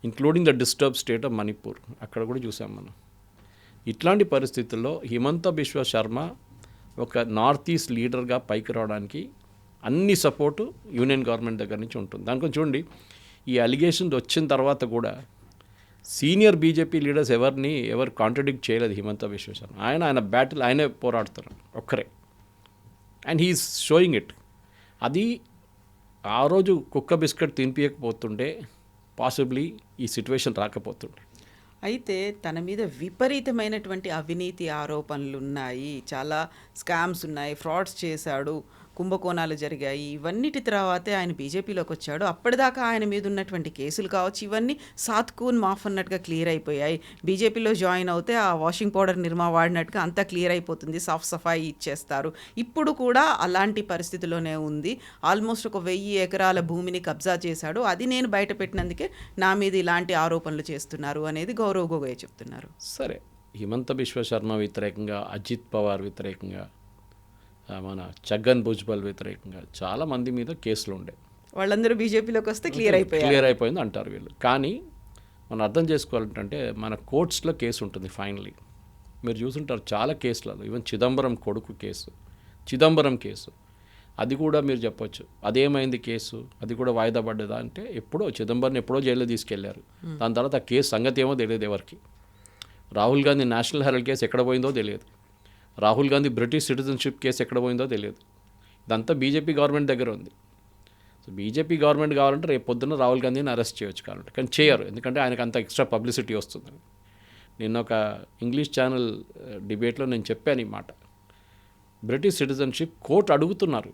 including the disturb state of Manipur, అక్కడ కూడా చూసాం మనం. ఇట్లాంటి పరిస్థితుల్లో హిమంత బిశ్వ శర్మ ఒక నార్త్ ఈస్ట్ లీడర్గా పైకి రావడానికి అన్ని సపోర్టు యూనియన్ గవర్నమెంట్ దగ్గర నుంచి ఉంటుంది. దానికొని చూడండి, ఈ అలిగేషన్స్ వచ్చిన తర్వాత కూడా సీనియర్ బీజేపీ లీడర్స్ ఎవరు కాంట్రడిక్ట్ చేయలేదు హిమంత బిశ్వ శర్మ. ఆయన బ్యాటిల్ ఆయనే పోరాడుతున్నారు ఒక్కరే, అండ్ హీఈస్ షోయింగ్ ఇట్. అది ఆ రోజు కుక్క బిస్కెట్ తినిపించకపోతుంటే పాసిబ్లీ ఈ సిచ్యువేషన్ రాకపోతుండే. అయితే తన మీద విపరీతమైనటువంటి అవినీతి ఆరోపణలు ఉన్నాయి, చాలా స్కామ్స్ ఉన్నాయి, ఫ్రాడ్స్ చేశాడు, కుంభకోణాలు జరిగాయి. ఇవన్నిటి తర్వాతే ఆయన బీజేపీలోకి వచ్చాడు. అప్పటిదాకా ఆయన మీద ఉన్నటువంటి కేసులు కావచ్చు, ఇవన్నీ సాత్కూన్ మాఫ్ అన్నట్టుగా క్లియర్ అయిపోయాయి. బీజేపీలో జాయిన్ అవుతే ఆ వాషింగ్ పౌడర్ నిర్మా వాడినట్టుగా అంతా క్లియర్ అయిపోతుంది, సాఫ్ సఫాయి ఇచ్చేస్తారు. ఇప్పుడు కూడా అలాంటి పరిస్థితిలోనే ఉంది. ఆల్మోస్ట్ ఒక 1000 ఎకరాల భూమిని కబ్జా చేశాడు, అది నేను బయట పెట్టినందుకే నా మీద ఇలాంటి ఆరోపణలు చేస్తున్నారు అనేది గౌరవ్ గొగోయ్ చెప్తున్నారు. సరే, హిమంత బిశ్వ శర్మ వ్యతిరేకంగా, అజిత్ పవార్ వ్యతిరేకంగా, మన ఛగన్ భుజ్బల్ వ్యతిరేకంగా చాలామంది మీద కేసులు ఉండే. వాళ్ళందరూ బీజేపీలోకి వస్తే క్లియర్ అయిపోయింది అంటారు వీళ్ళు. కానీ మనం అర్థం చేసుకోవాలంటే మన కోర్ట్స్లో కేసు ఉంటుంది ఫైనలీ. మీరు చూసుంటారు చాలా కేసులలో, ఈవెన్ చిదంబరం కొడుకు కేసు, చిదంబరం కేసు, అది కూడా మీరు చెప్పొచ్చు అదేమైంది కేసు, అది కూడా వాయిదా పడ్డదా అంటే చిదంబరం ఎప్పుడో జైల్లో తీసుకెళ్లారు. దాని తర్వాత ఆ కేసు సంగతి ఏమో తెలియదు ఎవరికి. Rahul Gandhi National Herald case ఎక్కడ పోయిందో తెలియదు, Rahul Gandhi British citizenship case ఎక్కడ పోయిందో తెలియదు. ఇదంతా బీజేపీ గవర్నమెంట్ దగ్గర ఉంది. సో బీజేపీ గవర్నమెంట్ కావాలంటే రేపు పొద్దున్న రాహుల్ గాంధీని అరెస్ట్ చేయొచ్చు కావాలంటే, కానీ చేయరు, ఎందుకంటే ఆయనకు అంత ఎక్స్ట్రా పబ్లిసిటీ వస్తుంది. నిన్న ఒక ఇంగ్లీష్ ఛానల్ డిబేట్లో నేను చెప్పాను ఈ మాట. బ్రిటిష్ సిటిజన్షిప్ కోర్టు అడుగుతున్నారు,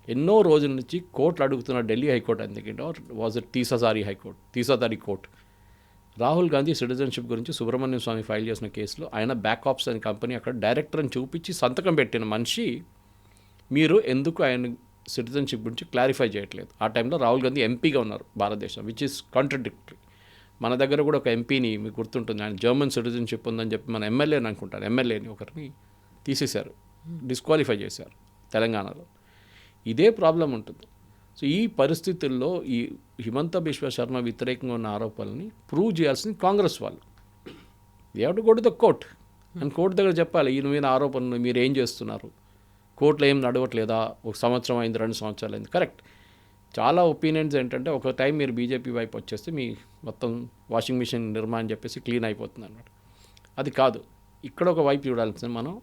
ఎన్నో రోజుల నుంచి కోర్టులు అడుగుతున్నారు. ఢిల్లీ హైకోర్టు ఎందుకంటే వాజ్ ఇట్ తీసాదారి కోర్టు. రాహుల్ గాంధీ సిటిజన్షిప్ గురించి సుబ్రహ్మణ్యం స్వామి ఫైల్ చేసిన కేసులో ఆయన బ్యాక్ ఆప్స్ అనే కంపెనీ అక్కడ డైరెక్టర్ అని చూపించి సంతకం పెట్టిన మనిషి, మీరు ఎందుకు ఆయన సిటిజన్షిప్ గురించి క్లారిఫై చేయట్లేదు? ఆ టైంలో రాహుల్ గాంధీ ఎంపీగా ఉన్నారు భారతదేశం, విచ్ ఈస్ కాంట్రడిక్టరీ. మన దగ్గర కూడా ఒక ఎంపీని మీకు గుర్తుంటుంది, ఆయన జర్మన్ సిటిజన్షిప్ ఉందని చెప్పి మన ఎమ్మెల్యేని అనుకుంటారు, ఎమ్మెల్యేని ఒకరిని తీసేశారు, డిస్క్వాలిఫై చేశారు తెలంగాణలో. ఇదే ప్రాబ్లం ఉంటుంది. సో ఈ పరిస్థితుల్లో ఈ హిమంత బిశ్వ శర్మ వ్యతిరేకంగా ఉన్న ఆరోపణల్ని ప్రూవ్ చేయాల్సింది కాంగ్రెస్ వాళ్ళు. They have to go to the court and court దగ్గర చెప్పాలి, ఈయన మీద ఆరోపణలు మీరు ఏం చేస్తున్నారు, కోర్టులో ఏం నడవట్లేదా, 1 సంవత్సరం అయింది, 2 సంవత్సరాలు అయింది. కరెక్ట్, చాలా ఒపీనియన్స్ ఏంటంటే ఒక టైం మీరు బీజేపీ వైపు వచ్చేస్తే మీ మొత్తం వాషింగ్ మిషన్ నిర్మాణం చెప్పేసి క్లీన్ అయిపోతుంది అన్నమాట. అది కాదు, ఇక్కడ ఒక వైపు చూడాల్సింది మనం.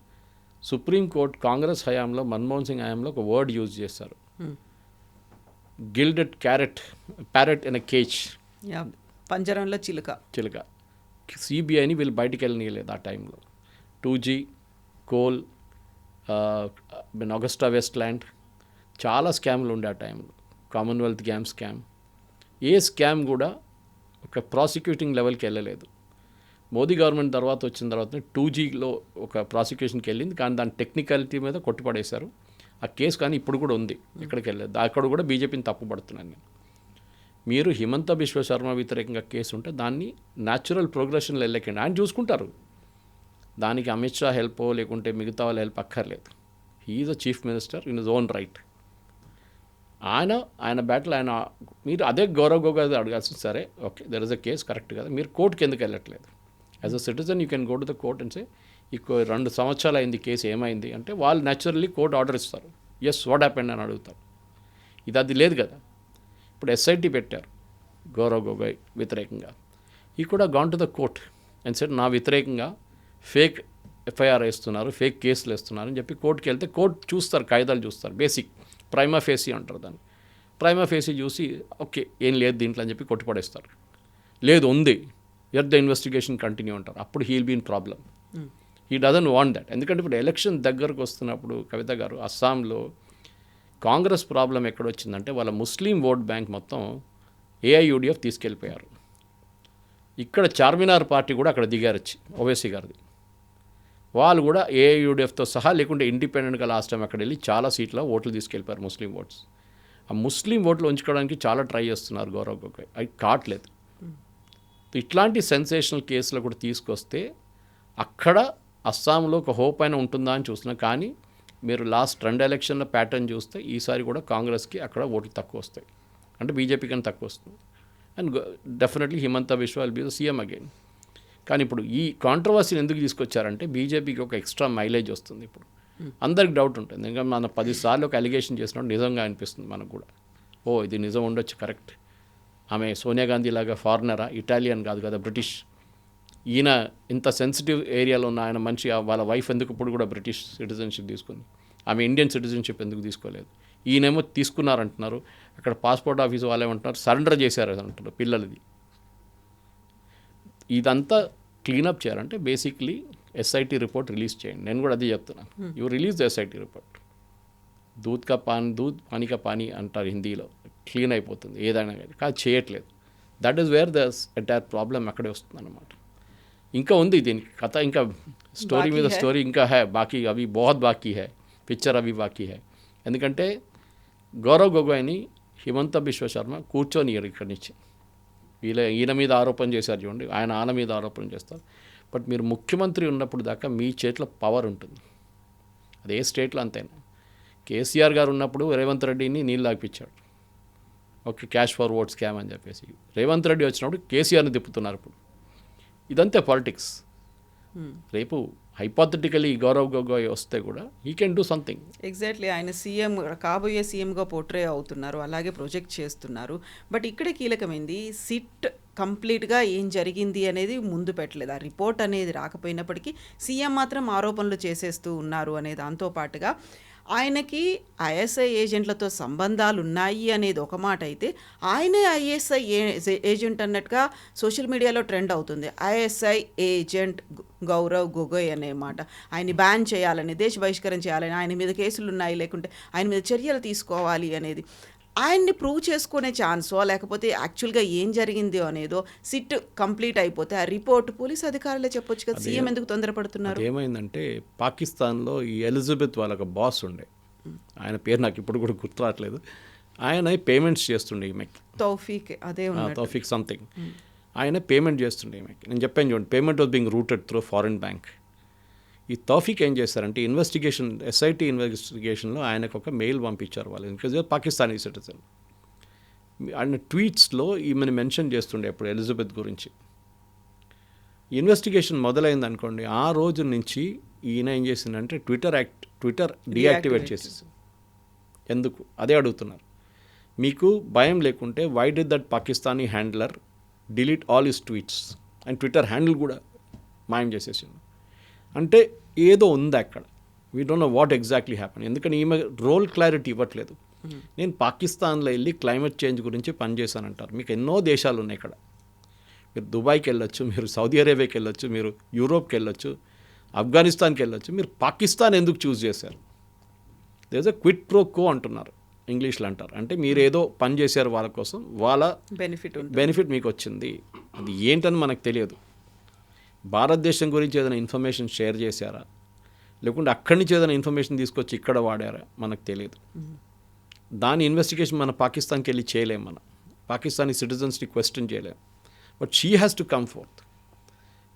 సుప్రీంకోర్టు కాంగ్రెస్ హయాంలో, మన్మోహన్ సింగ్ హయాంలో ఒక వర్డ్ యూజ్ చేస్తారు, gilded parrot in a cage, పంజరంలో చిలుక. సిబిఐని వీళ్ళు బయటికి వెళ్ళనీయలేదు ఆ టైంలో. 2G, కోల్, అగస్టా వెస్ట్ల్యాండ్, చాలా స్కామ్లు ఉండే ఆ టైంలో. కామన్వెల్త్ గేమ్ స్కామ్, ఏ స్కామ్ కూడా ఒక ప్రాసిక్యూటింగ్ లెవెల్కి వెళ్ళలేదు. మోదీ గవర్నమెంట్ తర్వాత వచ్చిన తర్వాత 2Gలో ఒక ప్రాసిక్యూషన్కి వెళ్ళింది, కానీ దాని టెక్నికాలిటీ మీద కొట్టుపడేశారు ఆ కేసు. కానీ ఇప్పుడు కూడా ఉంది, ఎక్కడికి వెళ్ళలేదు. అక్కడ కూడా బీజేపీని తప్పుపడుతున్నాను నేను. మీరు హిమంత బిశ్వ శర్మ వ్యతిరేకంగా కేసు ఉంటే దాన్ని న్యాచురల్ ప్రోగ్రెషన్లో వెళ్ళకండి, ఆయన చూసుకుంటారు. దానికి అమిత్ షా హెల్ప్ లేకుంటే మిగతా వాళ్ళ హెల్ప్ అక్కర్లేదు. He's a chief minister in his own right. ఆయన బ్యాటిల్ ఆయన. మీరు అదే గౌరవ్ గొగోయ్ అడగాల్సింది, సరే okay there is a case correct కదా, మీరు కోర్టుకి ఎందుకు వెళ్ళట్లేదు? As a citizen you can go to the court and say, ఈ 2 సంవత్సరాలు అయింది కేసు, ఏమైంది అంటే వాళ్ళు న్యాచురల్లీ కోర్టు ఆర్డర్ ఇస్తారు, ఎస్ వాట్ హ్యాపెండ్ అని అడుగుతారు. అది లేదు కదా. ఇప్పుడు ఎస్ఐటి పెట్టారు గౌరవ్ గొగోయ్ వ్యతిరేకంగా, ఈ కూడా gone to the court and said నా వ్యతిరేకంగా ఫేక్ ఎఫ్ఐఆర్ వేస్తున్నారు, ఫేక్ కేసులు వేస్తున్నారు అని చెప్పి కోర్టుకి వెళ్తే కోర్టు చూస్తారు, కాయిదాలు చూస్తారు, బేసిక్ ప్రైమా ఫేసీ అంటారు దాన్ని. ప్రైమా ఫేసీ చూసి ఓకే ఏం లేదు దీంట్లో అని చెప్పి కొట్టిపడేస్తారు. లేదు ఉంది, ఎట్ ద ఇన్వెస్టిగేషన్ కంటిన్యూ అంటారు. అప్పుడు he'll be in problem. He doesn't want that. ఎందుకంటే ఇప్పుడు ఎలక్షన్ దగ్గరకు వస్తున్నప్పుడు కవిత గారు, అస్సాంలో కాంగ్రెస్ ప్రాబ్లం ఎక్కడొచ్చిందంటే వాళ్ళ ముస్లిం ఓట్ బ్యాంక్ మొత్తం ఏఐయుడిఎఫ్ తీసుకెళ్ళిపోయారు. ఇక్కడ చార్మినార్ పార్టీ కూడా అక్కడ దిగారొచ్చి, ఓవైసీ గారిది, వాళ్ళు కూడా ఏఐయుడిఎఫ్తో సహా లేకుంటే ఇండిపెండెంట్గా లాస్ట్ టైం అక్కడ వెళ్ళి చాలా సీట్ల ఓట్లు తీసుకెళ్ళిపోయారు, ముస్లిం ఓట్స్. ఆ ముస్లిం ఓట్లు ఉంచుకోవడానికి చాలా ట్రై చేస్తున్నారు గౌరవ్ గొగోయ్, అది కావట్లేదు. ఇట్లాంటి సెన్సేషనల్ కేసులు కూడా తీసుకొస్తే అక్కడ అస్సాంలో ఒక హోప్ అయినా ఉంటుందా అని చూస్తున్నాం. కానీ మీరు లాస్ట్ 2 ఎలక్షన్ల ప్యాటర్న్ చూస్తే ఈసారి కూడా కాంగ్రెస్కి అక్కడ ఓట్లు తక్కువ వస్తాయి, అంటే బీజేపీ కన్నా తక్కువ వస్తుంది. And definitely Himanta Biswa will be the CM again. కానీ ఇప్పుడు ఈ కాంట్రవర్సీని ఎందుకు తీసుకొచ్చారంటే బీజేపీకి ఒక ఎక్స్ట్రా మైలేజ్ వస్తుంది. ఇప్పుడు అందరికి డౌట్ ఉంటుంది, ఎందుకంటే మనం 10 సార్లు ఒక అలిగేషన్ చేసినప్పుడు నిజంగా అనిపిస్తుంది మనకు కూడా, ఓ ఇది నిజం ఉండొచ్చు, కరెక్ట్. ఆమె సోనియా గాంధీ లాగా ఫారినరా, ఇటాలియన్ కాదు కదా, బ్రిటిష్. ఈయన ఇంత సెన్సిటివ్ ఏరియాలో ఉన్న ఆయన మనిషి, వాళ్ళ వైఫ్ ఎందుకు ఇప్పుడు కూడా బ్రిటిష్ సిటిజన్షిప్ తీసుకుంది, ఆమె ఇండియన్ సిటిజన్షిప్ ఎందుకు తీసుకోలేదు. ఈయనేమో తీసుకున్నారంటున్నారు, అక్కడ పాస్పోర్ట్ ఆఫీస్ వాళ్ళు ఏమంటున్నారు సరెండర్ చేశారు అంటారు పిల్లలది. ఇదంతా క్లీనప్ చేయాలంటే బేసిక్లీ ఎస్ఐటి రిపోర్ట్ రిలీజ్ చేయండి. నేను కూడా అదే చెప్తున్నాను, you release the SIT report. దూద్ పానీ కా పానీ అంటారు హిందీలో, క్లీన్ అయిపోతుంది ఏదైనా కానీ, కాదు చేయట్లేదు. That is where the entire problem అక్కడే వస్తుంది అన్నమాట. ఇంకా ఉంది దీనికి కథ, ఇంకా స్టోరీ మీద స్టోరీ ఇంకా హై, బాకీ అవి బహుత్ బాకీ హై, పిక్చర్ అవి బాకీ హై. ఎందుకంటే గౌరవ్ గొగోయ్ని హిమంత బిశ్వ శర్మ కూర్చొనియరు ఇక్కడి నుంచి. ఈయన మీద ఆరోపణ చేశారు చూడండి, ఆయన మీద ఆరోపణ చేస్తారు. బట్ మీరు ముఖ్యమంత్రి ఉన్నప్పుడు దాకా మీ చేతిలో పవర్ ఉంటుంది, అదే స్టేట్లో అంతేనా. కేసీఆర్ గారు ఉన్నప్పుడు రేవంత్ రెడ్డిని నీళ్ళు తాగిపించాడు, okay cash for vote scam అని చెప్పేసి. రేవంత్ రెడ్డి వచ్చినప్పుడు కేసీఆర్ని తిప్పుతున్నారు. ఇప్పుడు ఇదంతే పాలిటిక్స్. రేపు హైపోథెటికలీ గౌరవ్ గొగోయ్ వస్తే కూడా he can do something. Exactly, ఆయన సీఎం కాబోయే సీఎంగా పోర్ట్రే అవుతున్నారు, అలాగే ప్రొజెక్ట్ చేస్తున్నారు. బట్ ఇక్కడే కీలకమైంది, సిట్ కంప్లీట్గా ఏం జరిగింది అనేది ముందు పెట్టలేదు. ఆ రిపోర్ట్ అనేది రాకపోయినప్పటికీ సీఎం మాత్రం ఆరోపణలు చేసేస్తూ ఉన్నారు అనే దాంతో పాటుగా ఆయనకి ఐఎస్ఐ ఏజెంట్లతో సంబంధాలు ఉన్నాయి అనేది ఒక మాట అయితే, ఆయనే ఐఎస్ఐ ఏజెంట్ అన్నట్టుగా సోషల్ మీడియాలో ట్రెండ్ అవుతుంది. ఐఎస్ఐ ఏజెంట్ గౌరవ్ గొగోయ్ అనే మాట, ఆయన్ని బ్యాన్ చేయాలని, దేశ బహిష్కరణ చేయాలని, ఆయన మీద కేసులు ఉన్నాయి, లేకుంటే ఆయన మీద చర్యలు తీసుకోవాలి అనేది. ఆయన్ని ప్రూవ్ చేసుకునే ఛాన్సో లేకపోతే యాక్చువల్గా ఏం జరిగిందో అనేదో సిట్ కంప్లీట్ అయిపోతే ఆ రిపోర్ట్ పోలీస్ అధికారులే చెప్పొచ్చు కదా, సీఎం ఎందుకు తొందరపడుతున్నారు? ఏమైందంటే పాకిస్తాన్లో ఈ ఎలిజబెత్ వాళ్ళ ఒక బాస్ ఉండే, ఆయన పేరు నాకు ఇప్పుడు కూడా గుర్తురావట్లేదు, ఆయన పేమెంట్స్ చేస్తుండే ఈమెకి, తౌఫీక్ అదే తౌఫీక్ సంథింగ్. ఆయన పేమెంట్ చేస్తుండే ఈమెకి. నేను చెప్పాను చూడండి, payment was being rooted through foreign bank. ఈ తౌఫీక్ ఏం చేస్తారంటే ఇన్వెస్టిగేషన్, ఎస్ఐటి ఇన్వెస్టిగేషన్లో ఆయనకు ఒక మెయిల్ పంపించారు వాళ్ళు, బికాజ్ పాకిస్తానీ సిటిజన్. ఆయన ట్వీట్స్లో ఈమెను మెన్షన్ చేస్తుండే అప్పుడు ఎలిజబెత్ గురించి. ఇన్వెస్టిగేషన్ మొదలైంది అనుకోండి, ఆ రోజు నుంచి ఈయన ఏం చేసిందంటే ట్విట్టర్ డీయాక్టివేట్ చేసేసి. ఎందుకు అదే అడుగుతున్నారు. మీకు భయం లేకుంటే why did that Pakistani handler delete all his tweets, and Twitter handle కూడా మాయం చేసేసిండు. అంటే ఏదో ఉంది అక్కడ, we don't know what exactly happen. ఎందుకని ఈమె రోల్ క్లారిటీ ఇవ్వట్లేదు. నేను పాకిస్తాన్లో వెళ్ళి క్లైమేట్ చేంజ్ గురించి పనిచేశానంటారు. మీకు ఎన్నో దేశాలు ఉన్నాయి ఇక్కడ, మీరు దుబాయ్కి వెళ్ళొచ్చు, మీరు సౌదీ అరేబియాకి వెళ్ళొచ్చు, మీరు యూరోప్కి వెళ్ళొచ్చు, ఆఫ్ఘనిస్తాన్కి వెళ్ళొచ్చు. మీరు పాకిస్తాన్ ఎందుకు చూస్ చేశారు? There is a quid pro quo అంటున్నారు, ఇంగ్లీష్లో అంటారు. అంటే మీరు ఏదో పని చేశారు వాళ్ళ కోసం, వాళ్ళ బెనిఫిట్ మీకు వచ్చింది. అది ఏంటని మనకు తెలియదు. భారతదేశం గురించి ఏదైనా ఇన్ఫర్మేషన్ షేర్ చేశారా, లేకుంటే అక్కడి నుంచి ఏదైనా ఇన్ఫర్మేషన్ తీసుకొచ్చి ఇక్కడ వాడారా మనకు తెలియదు. దాని ఇన్వెస్టిగేషన్ మన పాకిస్తాన్కి వెళ్ళి చేయలేము, మనం పాకిస్తానీ సిటిజన్స్ని క్వశ్చన్ చేయలేము. But she has to come forth.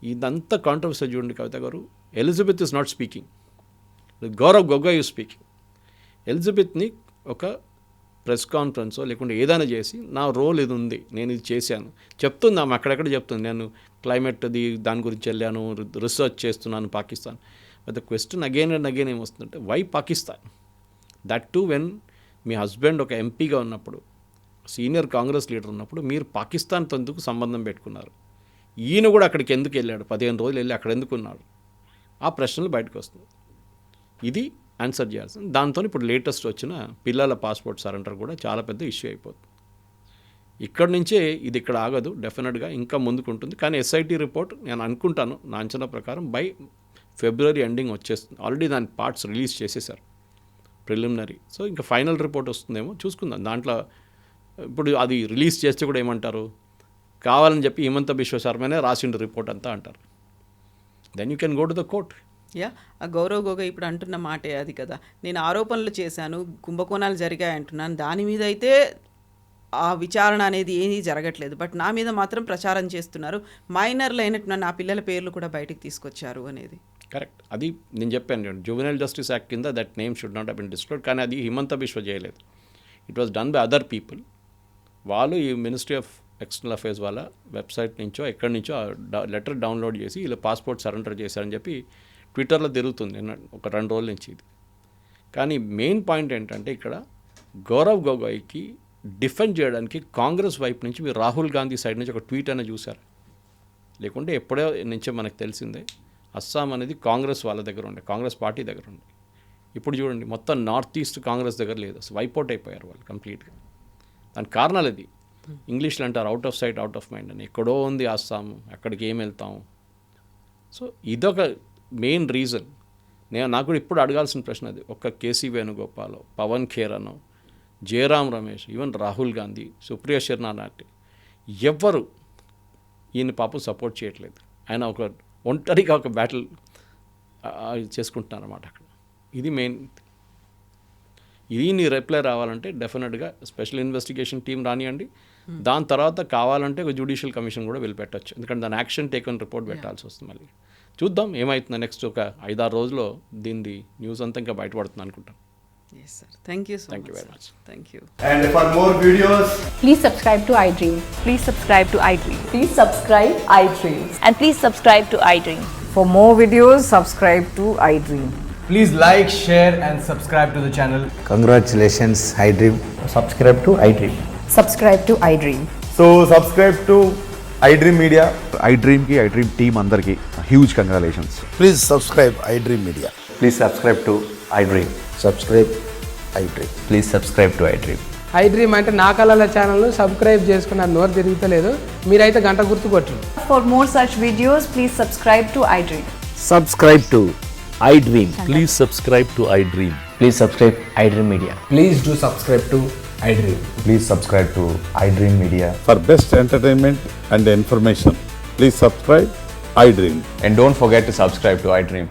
ఇదంతా కాంట్రవర్సీ చూడండి కవిత గారు. Elizabeth is not speaking, Gaurav Gogoi is speaking. ఎలిజబెత్ని ఒక ప్రెస్ కాన్ఫరెన్సో లేకుంటే ఏదైనా చేసి నా రోల్ ఇది ఉంది, నేను ఇది చేశాను చెప్తుంది. ఆమె అక్కడెక్కడ చెప్తుంది, నేను క్లైమేట్ది దాని గురించి వెళ్ళాను, రీసెర్చ్ చేస్తున్నాను Pakistan. But the question again and again ఏమొస్తుందంటే, why Pakistan? That too when me husband ఒక ఎంపీగా ఉన్నప్పుడు, సీనియర్ కాంగ్రెస్ లీడర్ ఉన్నప్పుడు మీరు పాకిస్తాన్తో ఎందుకు సంబంధం పెట్టుకున్నారు? ఈయన కూడా అక్కడికి ఎందుకు వెళ్ళాడు? 15 రోజులు వెళ్ళి అక్కడ ఎందుకు ఉన్నాడు? ఆ ప్రశ్నలు బయటకు వస్తుంది. ఇది ఆన్సర్ చేయాల్సింది. దాంతో ఇప్పుడు లేటెస్ట్ వచ్చిన పిల్లల పాస్పోర్ట్ సరెండర్ కూడా చాలా పెద్ద ఇష్యూ అయిపోతుంది. ఇక్కడ నుంచే ఇది ఇక్కడ ఆగదు, డెఫినెట్గా ఇంకా ముందుకుంటుంది. కానీ ఎస్ఐటి రిపోర్ట్ నేను అనుకుంటాను, నా అంచనా ప్రకారం బై ఫిబ్రవరి ఎండింగ్ వచ్చేస్తుంది. ఆల్రెడీ దాని పార్ట్స్ రిలీజ్ చేసేసారు ప్రిలిమినరీ. సో ఇంకా ఫైనల్ రిపోర్ట్ వస్తుందేమో చూసుకుందాం. దాంట్లో ఇప్పుడు అది రిలీజ్ చేస్తే కూడా ఏమంటారు, కావాలని చెప్పి హిమంత బిశ్వ శర్మనే రాసిండు రిపోర్ట్ అంతా అంటారు. Then you can go to the court. ఆ గౌరవ్ గొగోయ్ ఇప్పుడు అంటున్న మాటే అది కదా, నేను ఆరోపణలు చేశాను, కుంభకోణాలు జరిగాయి అంటున్నాను, దాని మీద అయితే ఆ విచారణ అనేది ఏమీ జరగట్లేదు, బట్ నా మీద మాత్రం ప్రచారం చేస్తున్నారు, మైనర్లు అయినట్టు నా పిల్లల పేర్లు కూడా బయటకు తీసుకొచ్చారు అనేది. కరెక్ట్. అది నేను చెప్పాను, జువెనైల్ జస్టిస్ యాక్ట్ కింద that name should not have been disclosed. కానీ అది హిమంత బిశ్వ చేయలేదు. It was done by other people. వాళ్ళు ఈ మినిస్ట్రీ ఆఫ్ ఎక్స్టర్నల్ అఫేర్స్ వాళ్ళ వెబ్సైట్ నుంచో ఎక్కడి నుంచో లెటర్ డౌన్లోడ్ చేసి ఇలా పాస్పోర్ట్ సరెండర్ చేశారని చెప్పి ట్విట్టర్లో తిరుగుతుంది ఒక 2 రోజుల నుంచి ఇది. కానీ మెయిన్ పాయింట్ ఏంటంటే ఇక్కడ గౌరవ్ గొగోయ్కి డిఫెండ్ చేయడానికి కాంగ్రెస్ వైపు నుంచి మీరు రాహుల్ గాంధీ సైడ్ నుంచి ఒక ట్వీట్ అయినా చూశారు? లేకుంటే ఎప్పుడో నుంచే మనకు తెలిసిందే అస్సాం అనేది కాంగ్రెస్ వాళ్ళ దగ్గర ఉండే, కాంగ్రెస్ పార్టీ దగ్గర ఉండే. ఇప్పుడు చూడండి మొత్తం నార్త్ ఈస్ట్ కాంగ్రెస్ దగ్గర లేదు, అసలు వైపౌట్ అయిపోయారు వాళ్ళు కంప్లీట్గా. దానికి కారణాలు అది ఇంగ్లీష్లో అంటారు out of sight out of mind అని. ఎక్కడో ఉంది అస్సాము, అక్కడికి ఏం వెళ్తాము. సో ఇదొక మెయిన్ రీజన్. నాకు కూడా ఇప్పుడు అడగాల్సిన ప్రశ్న అది. ఒక్క కేసీ వేణుగోపాల్, పవన్ ఖేరనో, జయరాం రమేష్, ఈవెన్ రాహుల్ గాంధీ, సుప్రియ శర్మ నాటి ఎవ్వరు ఈయన పాపం సపోర్ట్ చేయట్లేదు. ఆయన ఒక ఒంటరిగా ఒక బ్యాటిల్ చేసుకుంటున్నారు అన్నమాట అక్కడ. ఇది మెయిన్. ఇది నీ రిప్లై రావాలంటే డెఫినెట్గా స్పెషల్ ఇన్వెస్టిగేషన్ టీం రానియండి. దాని తర్వాత కావాలంటే ఒక జ్యుడిషియల్ కమిషన్ కూడా వీళ్ళు పెట్టచ్చు. ఎందుకంటే దాని యాక్షన్ టేకన్ రిపోర్ట్ పెట్టాల్సి వస్తుంది. మళ్ళీ చూద్దాం ఏమవుతుందో. నెక్స్ట్ ఒక 5-6 రోజుల్లో దీని న్యూస్ అంతా ఇంకా బయటపడుతుంది అనుకుంటాం. Yes, sir. Thank you so Thank much. you very sir. much. Thank you. And for more videos, Please subscribe to iDream. Please subscribe to iDream. Please subscribe iDream. And please subscribe to iDream. For more videos, subscribe to iDream. please like, share, and subscribe to the channel. Congratulations, iDream. Subscribe to iDream. Subscribe to iDream. So subscribe to iDream Media. iDream ki iDream team andarki huge congratulations. Please subscribe iDream Media. Please subscribe to iDream. Subscribe iDream. Please subscribe to iDream. iDream అంటే నా కళల ఛానల్ను subscribe చేసుకున్న నోరు తిరుగుతలేదు, మీరైతే గంట గుర్తు కొట్టండి. For more such videos, please subscribe to iDream. Subscribe to iDream. Please subscribe to iDream. Please subscribe iDream Media. Please do subscribe to iDream. Please subscribe to iDream Media. For best entertainment and information, please subscribe iDream. And don't forget to subscribe to iDream.